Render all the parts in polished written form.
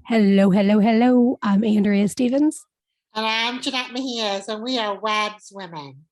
Hello, hello, hello. I'm Andrea Stevens. And I'm Jeanette Mejias, and we are Webs Women.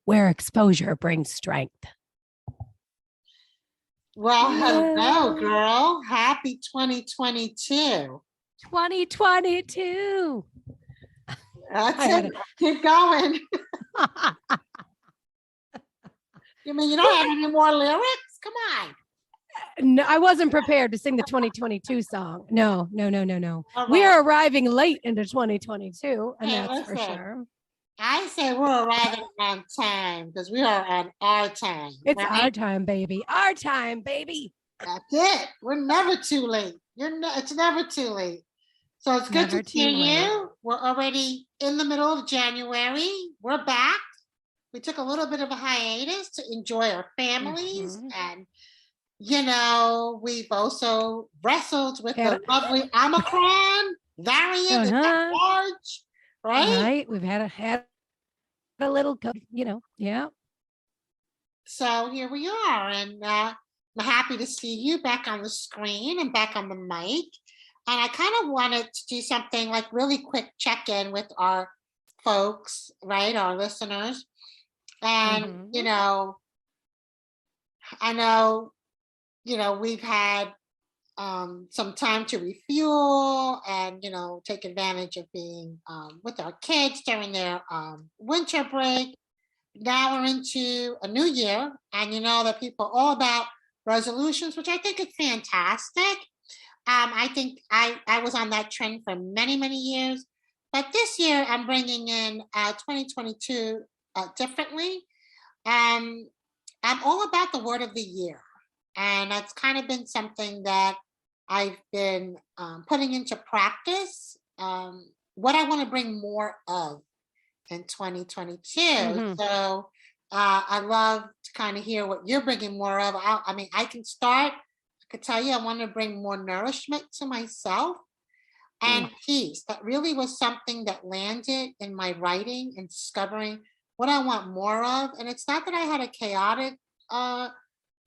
Where exposure brings strength. Well, hello, girl. Happy 2022. 2022. That's it. Keep going. You mean you don't have any more lyrics? Come on. No, I wasn't prepared to sing the 2022 song. No. All We right. are arriving late into 2022, and Hey, that's for listen. sure. I say we're arriving on time because we are on our time. It's right? our time, baby. Our time, baby. That's it. We're never too late. It's never too late. So it's good Never to see too late. you. We're already in the middle of January. We're back. We took a little bit of a hiatus to enjoy our families. And, we've also wrestled with the lovely Omicron variant at large, right? Right. We've had a little, yeah. So here we are. And I'm happy to see you back on the screen and back on the mic. And I kind of wanted to do something like really quick check-in with our folks, right? Our listeners. And, I know, we've had some time to refuel and, take advantage of being with our kids during their winter break. Now we're into a new year, and that people are all about resolutions, which I think is fantastic. I think I was on that trend for many, many years. But this year, I'm bringing in 2022 differently. I'm all about the word of the year. And that's kind of been something that I've been putting into practice. What I want to bring more of in 2022. So I love to kind of hear what you're bringing more of. I can start. I could tell you I want to bring more nourishment to myself and peace. That really was something that landed in my writing and discovering what I want more of. And it's not that I had a chaotic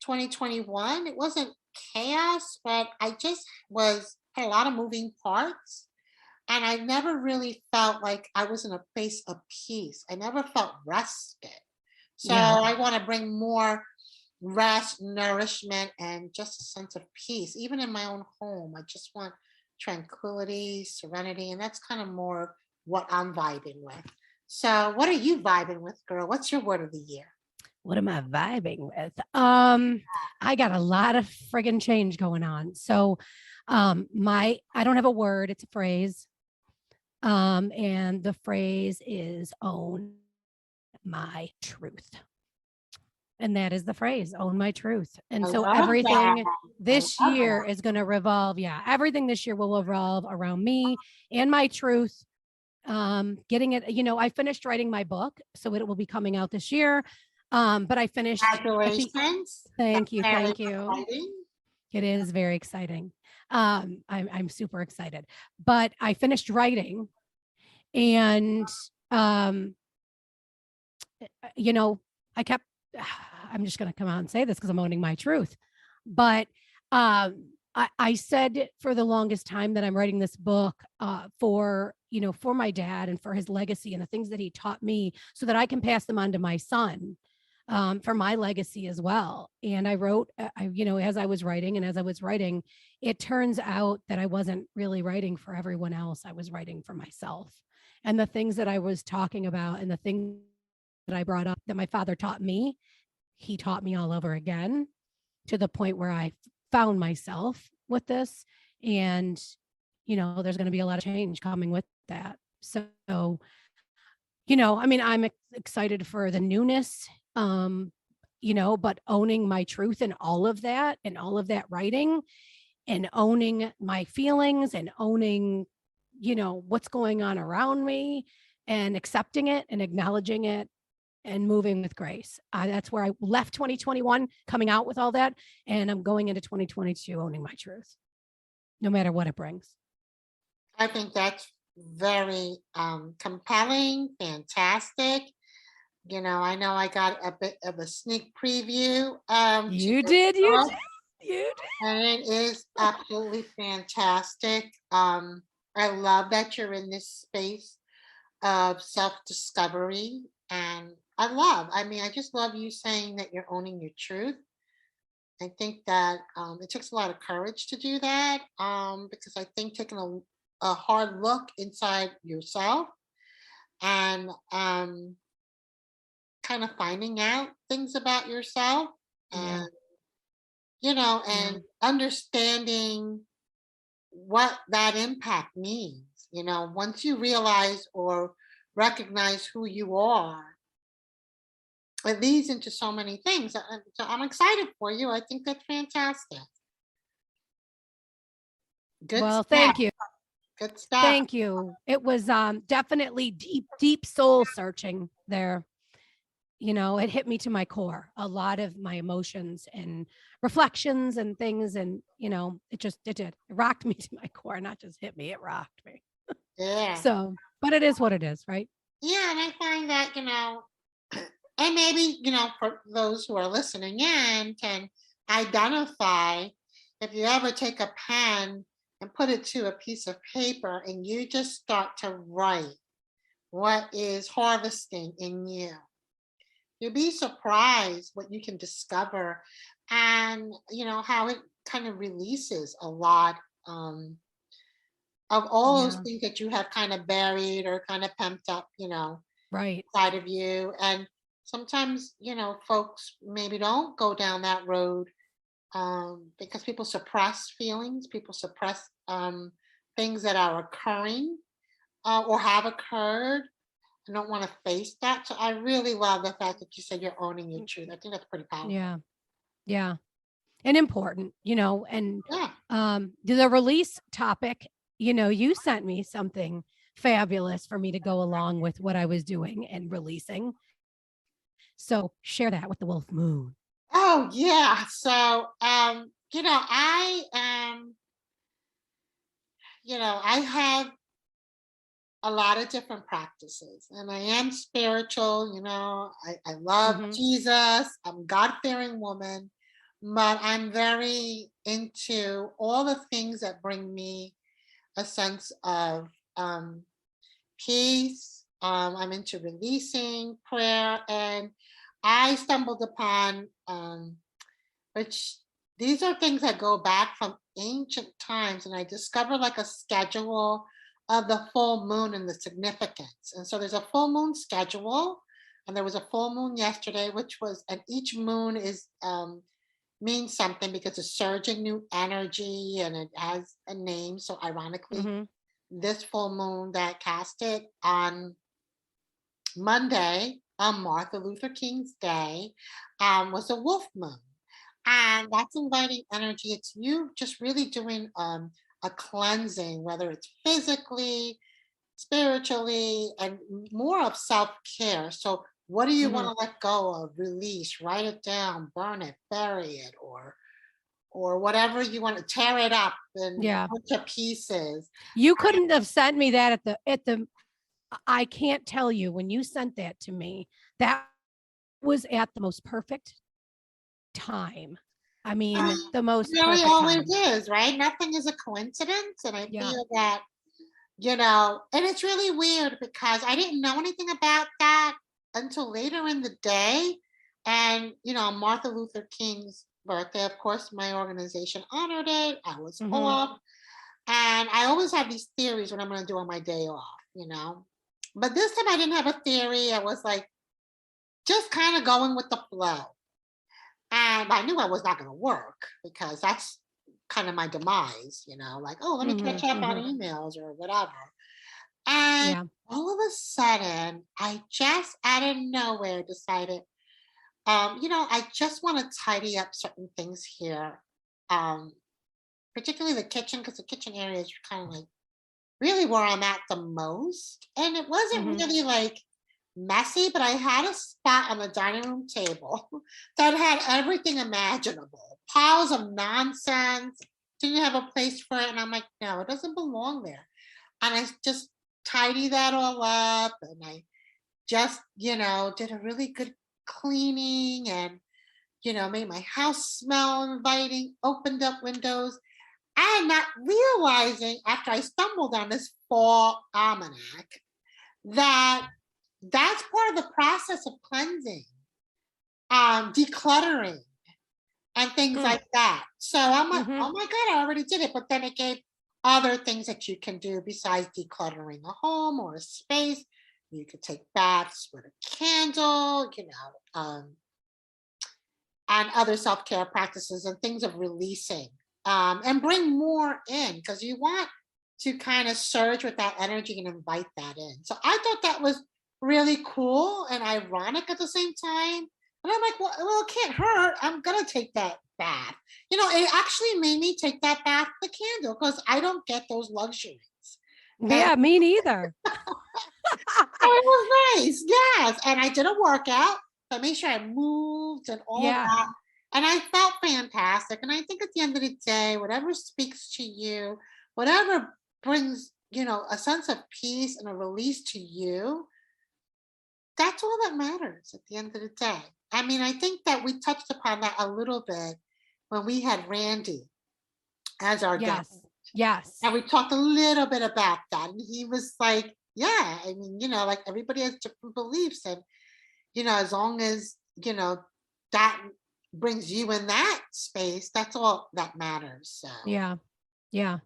2021. It wasn't chaos, but I just had a lot of moving parts. And I never really felt like I was in a place of peace. I never felt rested. So I want to bring more rest, nourishment, and just a sense of peace. Even in my own home, I just want tranquility, serenity, and that's kind of more what I'm vibing with. So what are you vibing with, girl? What's your word of the year? What am I vibing with? I got a lot of friggin' change going on. So I don't have a word, it's a phrase. And the phrase is own my truth. And that is the phrase, own my truth. And so everything this year is going to revolve. Yeah. Everything this year will revolve around me and my truth. Getting it, I finished writing my book, so it will be coming out this year. But I finished. Congratulations. Thank you. It is very exciting. I'm super excited, but I finished writing and, I'm just going to come out and say this because I'm owning my truth. But I said for the longest time that I'm writing this book for my dad and for his legacy and the things that he taught me so that I can pass them on to my son for my legacy as well. And I wrote, as I was writing, it turns out that I wasn't really writing for everyone else. I was writing for myself. And the things that I was talking about and the things that I brought up that my father taught me, he taught me all over again to the point where I found myself with this. And, there's going to be a lot of change coming with that. So, I'm excited for the newness, but owning my truth and all of that writing and owning my feelings and owning, what's going on around me and accepting it and acknowledging it and moving with grace. That's where I left 2021 coming out with all that. And I'm going into 2022 owning my truth, no matter what it brings. I think that's very compelling, fantastic. I know I got a bit of a sneak preview. You did. You And it is absolutely fantastic. I love that you're in this space of self-discovery. And I mean, I just love you saying that you're owning your truth. I think that it takes a lot of courage to do that, because I think taking a hard look inside yourself and kind of finding out things about yourself, Yeah, and yeah, and understanding what that impact means. Once you realize or recognize who you are, it leads into so many things. So I'm excited for you. I think that's fantastic. Good well, stuff. thank you. Good stuff. Thank you. It was definitely deep, deep soul searching there. It hit me to my core, a lot of my emotions and reflections and things. And, it did. It rocked me to my core, not just hit me, it rocked me. Yeah. So, but it is what it is, right? Yeah, and I find that, and maybe, for those who are listening in can identify if you ever take a pen and put it to a piece of paper and you just start to write what is harvesting in you. You'll be surprised what you can discover, and how it kind of releases a lot, of all those Yeah, things that you have kind of buried or kind of pumped up, right. side of you. And sometimes, folks maybe don't go down that road, because people suppress feelings, people suppress things that are occurring, or have occurred, and don't want to face that. So I really love the fact that you said you're owning your Mm, truth. I think that's pretty powerful. yeah, yeah. And important, and Yeah. the release topic, you sent me something fabulous for me to go along with what I was doing and releasing. So share that with the wolf moon. Oh yeah. So I am, I have a lot of different practices. And I am spiritual, I love Mhm. Jesus. I'm a God-fearing woman, but I'm very into all the things that bring me a sense of peace. I'm into releasing prayer, and I stumbled upon, which these are things that go back from ancient times, and I discovered like a schedule of the full moon and the significance. And so there's a full moon schedule, and there was a full moon yesterday, which was, and each moon is means something because it's surging new energy and it has a name. So ironically, Mhm. this full moon that casted on Monday, on Martin Luther King's Day, was a wolf moon. And that's inviting energy. It's you just really doing a cleansing, whether it's physically, spiritually, and more of self care. So, what do you want Mhm. to let go of, release, write it down, burn it, bury it, or whatever you want to tear it up and Yeah. put to pieces. You couldn't have sent me that at the I can't tell you when you sent that to me, that was at the most perfect time. I mean, the It most really perfect always time. is, right? Nothing is a coincidence. And I Yeah. feel that, and it's really weird because I didn't know anything about that until later in the day. And, Martin Luther King's birthday, of course, my organization honored it. I was Mhm. off. And I always have these theories what I'm going to do on my day off. But this time I didn't have a theory. I was like just kind of going with the flow. And I knew I was not going to work because that's kind of my demise, like, oh, let me catch Mhm. up on Mhm. emails or whatever. And Yeah. all of a sudden, I just out of nowhere decided, I just want to tidy up certain things here, um, particularly the kitchen, because the kitchen area is kind of like really where I'm at the most. And it wasn't Mhm. really like messy, but I had a spot on the dining room table that had everything imaginable, piles of nonsense, didn't have a place for it. And I'm like, no, it doesn't belong there. And I just tidy that all up, and I just, did a really good cleaning, and, made my house smell inviting, opened up windows, and not realizing after I stumbled on this fall almanac that that's part of the process of cleansing, decluttering, and things Mm, like that. So I'm like, mhm. oh my God, I already did it. But then it gave other things that you can do besides decluttering a home or a space. You could take baths with a candle, and other self care practices and things of releasing, and bring more in because you want to kind of surge with that energy and invite that in. So I thought that was really cool and ironic at the same time. And I'm like, well, it can't hurt. I'm gonna take that bath. It actually made me take that bath with the candle because I don't get those luxuries. And Yeah, me neither. it was nice, yes. And I did a workout. So I made sure I moved and all of Yeah. that. And I felt fantastic. And I think at the end of the day, whatever speaks to you, whatever brings, a sense of peace and a release to you, that's all that matters at the end of the day. I mean, I think that we touched upon that a little bit when we had Randy as our guest. Yes. Yes. And we talked a little bit about that. And he was like, yeah, I mean, like everybody has different beliefs. And, as long as, that brings you in that space, that's all that matters. So, Yeah. Yeah.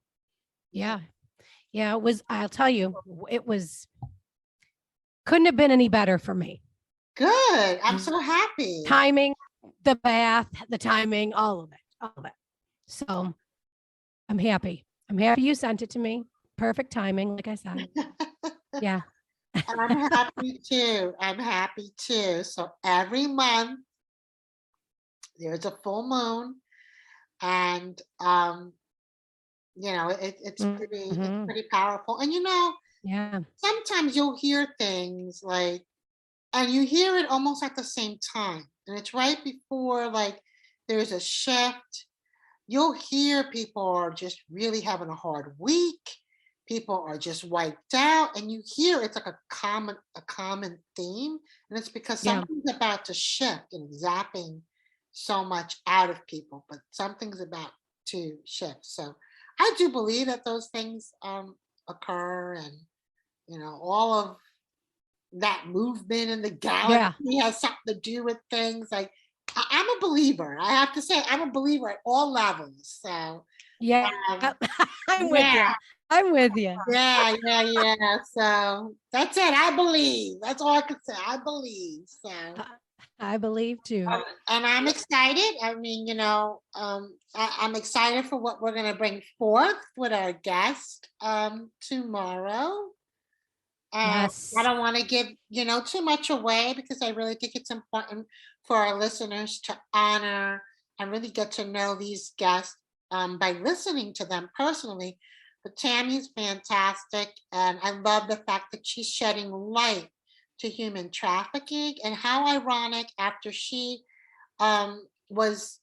yeah, Yeah. Yeah. It was, I'll tell you, it was, couldn't have been any better for me. good. I'm so happy. Timing, the bath, the timing, all of it. All of it. So I'm happy. I'm happy you sent it to me. Perfect timing, like I said. Yeah. I'm happy too. I'm happy too. So every month there's a full moon, and it's Mhm. pretty powerful. And Yeah. sometimes you'll hear things like, and you hear it almost at the same time, and it's right before like there's a shift. You'll hear people are just really having a hard week. People are just wiped out, and you hear it's like a common theme, and it's because Yeah. something's about to shift and zapping so much out of people, but something's about to shift. So I do believe that those things occur, and all of that movement in the Yeah. galaxy has something to do with things. Like I'm a believer. I have to say, I'm a believer at all levels. So Yeah. um, I'm with yeah, you. I'm with you. yeah. So that's it. I believe. That's all I can say. I believe. So I believe too. and I'm excited. I mean, I'm excited for what we're going to bring forth with our guest tomorrow. I Yes. don't want to give, too much away because I really think it's important for our listeners to honor and really get to know these guests by listening to them personally. But Tammy's fantastic, and I love the fact that she's shedding light to human trafficking. And how ironic after she was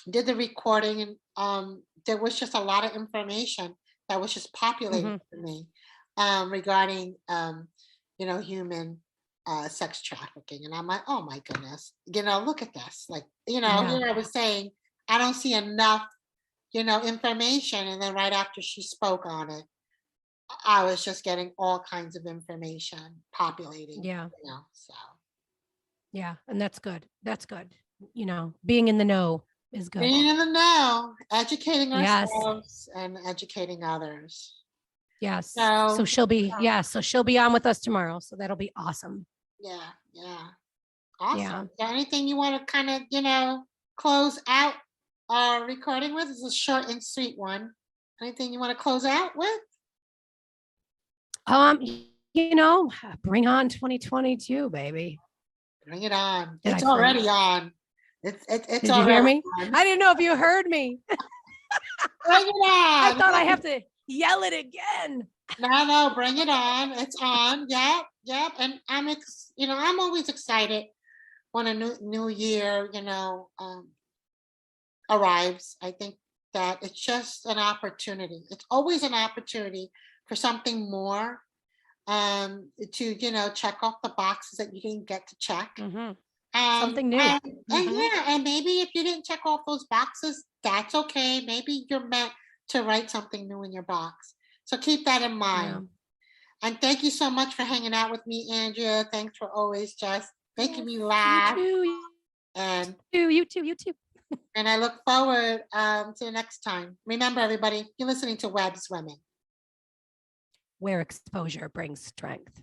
did the recording, and there was just a lot of information that was just populating Mhm. for me regarding human sex trafficking. And I'm like, oh my goodness, look at this. Like, Yeah. here I was saying I don't see enough information, and then right after she spoke on it, I was just getting all kinds of information populating, Yeah. so Yeah. And that's good. That's good. Being in the know is good. being in the know, educating Yes. ourselves and educating others. Yes. So So, she'll be, yeah. So she'll be on with us tomorrow. So that'll be awesome. yeah. Awesome. Yeah. Is there anything you want to kind of, close out our recording with? It's a short and sweet one. Anything you want to close out with? Um, you know, bring on 2022, baby. Bring it on. Did I It's say? already on. It's Did you hear already me? on. I didn't know if you heard me. Bring it I on. thought I have to yell it again. No, bring it on. It's on. Yep. And I'm always excited when a new year, arrives. I think that it's just an opportunity. It's always an opportunity for something more, to check off the boxes that you didn't get to check. Hmm. Something new. And Mhm. yeah, and maybe if you didn't check off those boxes, that's okay. Maybe you're meant to write something new in your box. So keep that in Yeah. mind. And thank you so much for hanging out with me, Andrea. Thanks for always just making Yes, me you laugh. too. And You too. You too. I look forward to the next time. Remember, everybody, you're listening to Webs Women. Where exposure brings strength.